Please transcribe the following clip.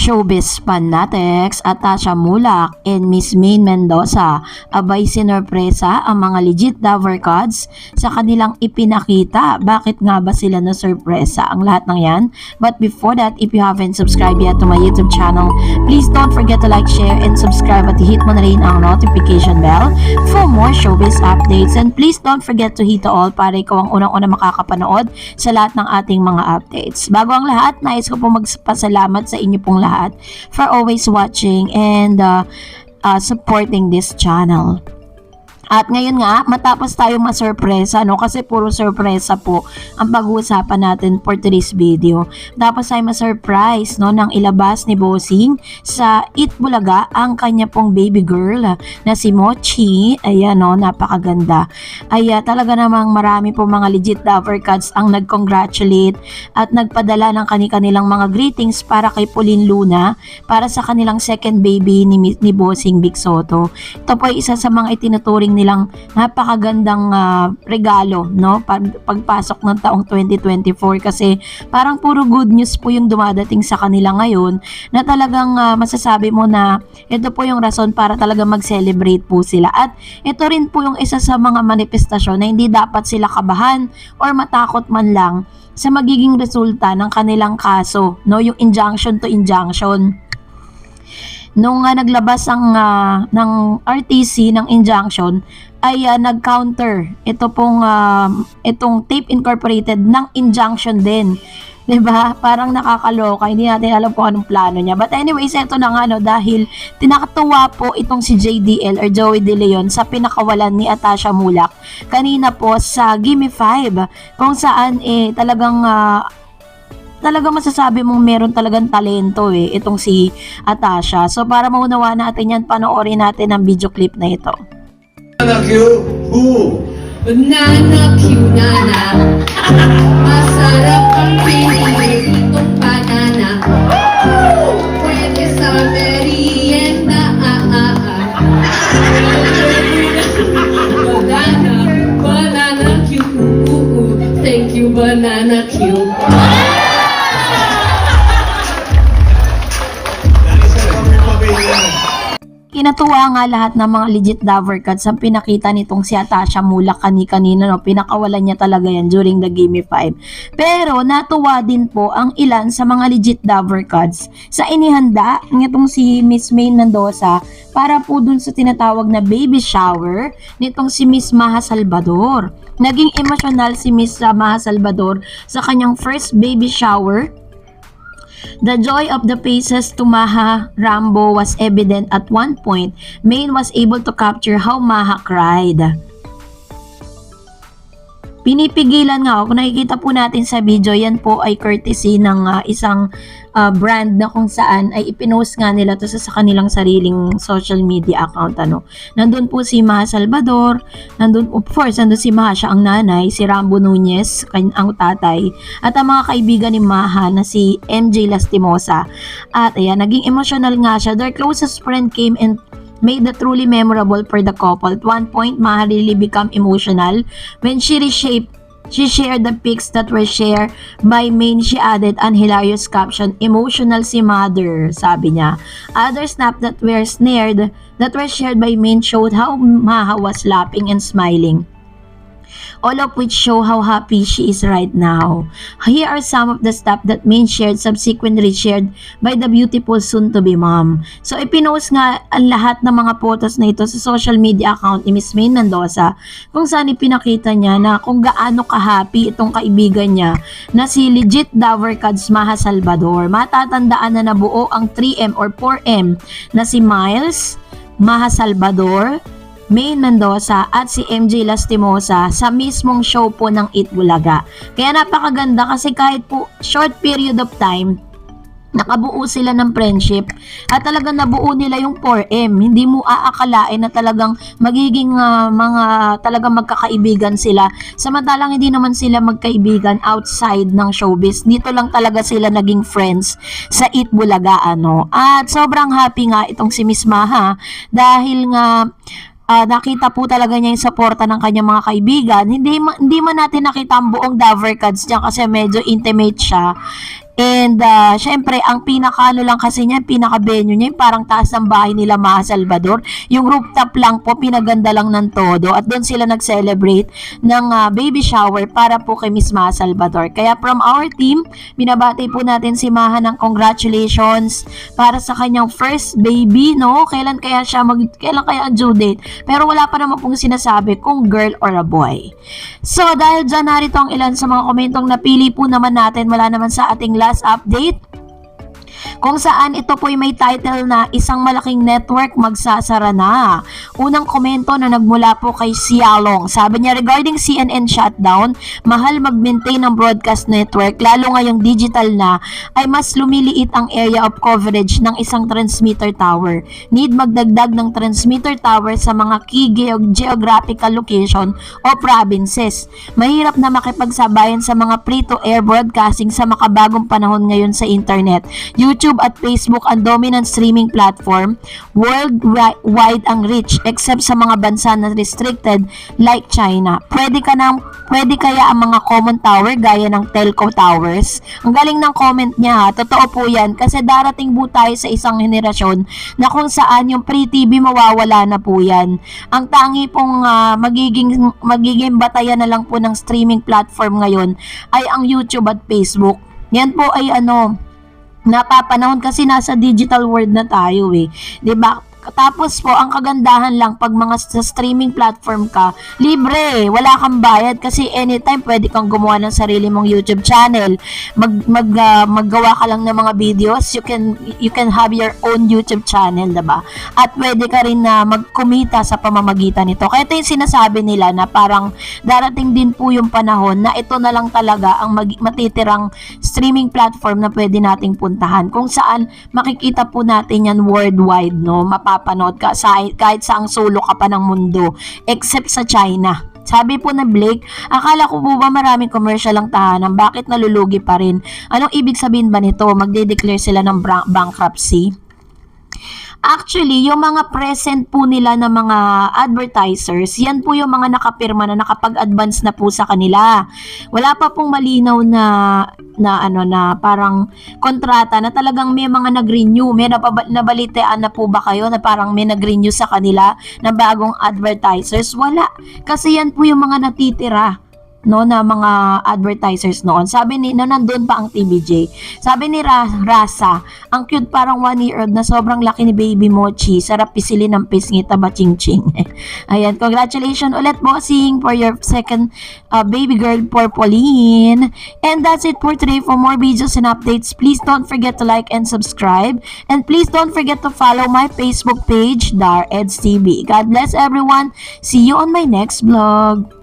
Showbiz fanatics at Tasha Mulak and Miss Maine Mendoza abay sinorpresa ang mga legit lover gods sa kanilang ipinakita. Bakit nga ba sila na sorpresa? Ang lahat ng yan. But before that, if you haven't subscribed yet to my YouTube channel, please don't forget to like, share, and subscribe at hit mo na rin ang notification bell for more showbiz updates. And please don't forget to hit all para ikaw ang unang-una makakapanood sa lahat ng ating mga updates. Bago ang lahat, nais ko po magpasalamat sa inyo pong lahat for always watching and supporting this channel. At ngayon nga, matapos tayong masurpresa, no? Kasi puro surpresa po ang pag-uusapan natin for today's video. Tapos ay masurprise, no? Nang ilabas ni Bossing sa Eat Bulaga ang kanya pong baby girl na si Mochi. Ayan, no? Napakaganda. Ay talaga namang marami po mga legit lover cards ang nag-congratulate at nagpadala ng kanilang mga greetings para kay Pauline Luna para sa kanilang second baby ni Bossing Big Soto. Ito po ay isa sa mga itinuturing nilang napakagandang regalo, no? Pagpasok ng taong 2024 kasi parang puro good news po yung dumadating sa kanila ngayon na talagang masasabi mo na ito po yung rason para talaga mag-celebrate po sila. At ito rin po yung isa sa mga manifestasyon na hindi dapat sila kabahan or matakot man lang sa magiging resulta ng kanilang kaso, no? Yung injunction to injunction. Nung naglabas ang ng RTC ng injunction ay nag-counter itong Tape Incorporated ng injunction din. 'Di ba? Parang nakakaloka, hindi natin alam kung anong plano niya. But anyways, ito na nga, no, dahil tinakatuwa po itong si JDL or Joey De Leon sa pinakawalan ni Tasha Mulak kanina po sa Gimme 5 kung saan talagang masasabi mong meron talagang talento itong si Tasha. So para maunawa natin yan, panoorin natin ang video clip na ito. Banana Q, who? Banana Q, nana. Masarap ang pinili itong banana. Pwede sa merienda. Banana Q. Thank you, Banana Q. Kinatuwa nga lahat ng mga legit lover cards ang pinakita nitong si Tasha Mulak kanina, no? Pinakawalan niya talaga yan during the Gimme 5. Pero natuwa din po ang ilan sa mga legit lover cards sa inihanda nitong si Miss Maine Mendoza para po dun sa tinatawag na baby shower nitong si Miss Maha Salvador. Naging emotional si Miss Maha Salvador sa kanyang first baby shower. The joy of the faces to Maha Rambo was evident at one point. Maine was able to capture how Maha cried. Pinipigilan nga, kung nakikita po natin sa video, yan po ay courtesy ng isang brand na kung saan ay ipinost nga nila to sa kanilang sariling social media account. Nandun po si Maha Salvador, nandun si Maha, siya ang nanay, si Rambo Nunez, ang tatay, at ang mga kaibigan ni Maha na si MJ Lastimosa. At ayan, naging emotional nga siya. Their closest friend came and made the truly memorable for the couple. At one point, Maha really became emotional when she shared the pics that were shared by Maine. She added an hilarious caption, "Emotional si mother," sabi niya. Other snaps that were shared by Maine showed how Maha was laughing and smiling, all of which show how happy she is right now. Here are some of the stuff that Maine shared, subsequently shared by the beautiful soon-to-be mom. So, ipinost nga ang lahat ng mga photos na ito sa social media account ni Miss Maine Mendoza kung saan ipinakita niya na kung gaano ka-happy itong kaibigan niya na si legit lover cards Maha Salvador. Matatandaan na nabuo ang 3M or 4M na si Miles, Maha Salvador, Maine Mendoza at si MJ Lastimosa sa mismong show po ng Eat Bulaga. Kaya napakaganda kasi kahit po short period of time, nakabuo sila ng friendship at talagang nabuo nila yung 4M. Hindi mo aakalain na talagang magiging talagang magkakaibigan sila. Samantalang hindi naman sila magkaibigan outside ng showbiz. Dito lang talaga sila naging friends sa Eat Bulaga. At sobrang happy nga itong si Miss Maha dahil nga nakita po talaga niya yung suporta ng kanyang mga kaibigan. Hindi man natin nakita ang buong Dover Cards diyan kasi medyo intimate siya. And syempre, ang pinaka-ano lang kasi niya, pinaka-venue niya, yung parang taas ng bahay nila Maha Salvador. Yung rooftop lang po, pinaganda lang ng todo. At doon sila nag-celebrate ng baby shower para po kay Miss Maha Salvador. Kaya from our team, binabati po natin si Maha ng congratulations para sa kanyang first baby, no? Kailan kaya ang due date? Pero wala pa naman pong sinasabi kung girl or a boy. So, dahil dyan narito ang ilan sa mga komentong napili po naman natin, wala naman sa ating last update, kung saan ito po'y may title na isang malaking network magsasara na. Unang komento na nagmula po kay Sialong. Sabi niya, regarding CNN shutdown, mahal mag-maintain ng broadcast network, lalo ngayong digital na, ay mas lumiliit ang area of coverage ng isang transmitter tower. Need magdagdag ng transmitter tower sa mga key geographical location o provinces. Mahirap na makipagsabayan sa mga free-to-air broadcasting sa makabagong panahon ngayon sa internet. YouTube at Facebook ang dominant streaming platform, worldwide ang reach except sa mga bansa na restricted like China. Pwede kaya ang mga common tower gaya ng telco towers? Ang galing ng comment niya, ha? Totoo po yan kasi darating po tayo sa isang henerasyon na kung saan yung free TV mawawala na po yan. Ang tangi pong magiging batayan na lang po ng streaming platform ngayon ay ang YouTube at Facebook. Yan po ay napapanahon kasi nasa digital world na tayo 'di ba? Tapos po, ang kagandahan lang pag mga sa streaming platform ka, libre, wala kang bayad kasi anytime pwede kang gumawa ng sarili mong YouTube channel. Maggawa ka lang ng mga videos, you can have your own YouTube channel, diba? At pwede ka rin na magkumita sa pamamagitan nito. Kaya ito yung sinasabi nila na parang darating din po yung panahon na ito na lang talaga ang matitirang streaming platform na pwede nating puntahan. Kung saan makikita po natin yan worldwide, no? Mapapanood ka kahit saang sulok ka pa ng mundo except sa China. Sabi po na Blake, akala ko po ba maraming commercial ang tahanan, bakit nalulugi pa rin? Anong ibig sabihin ba nito? Magde-declare sila ng bankruptcy? Actually, yung mga present po nila na mga advertisers, yan po yung mga nakapirma na nakapag-advance na po sa kanila. Wala pa pong malinaw na parang kontrata na talagang may mga nag-renew. May nabalitaan na po ba kayo na parang may nag-renew sa kanila na bagong advertisers? Wala. Kasi yan po yung mga natitira, no, na mga advertisers noon. Sabi ni nandun pa ang TVJ. Sabi ni Rasa, ang cute parang 1-year-old na sobrang laki ni Baby Mochi. Sarap pisilin ng pisngi, taba ching-ching. Ayan, congratulations ulit bossing for your second baby girl, Porpoline. And that's it for today. For more videos and updates, please don't forget to like and subscribe. And please don't forget to follow my Facebook page, Dar Eds TV. God bless everyone. See you on my next vlog.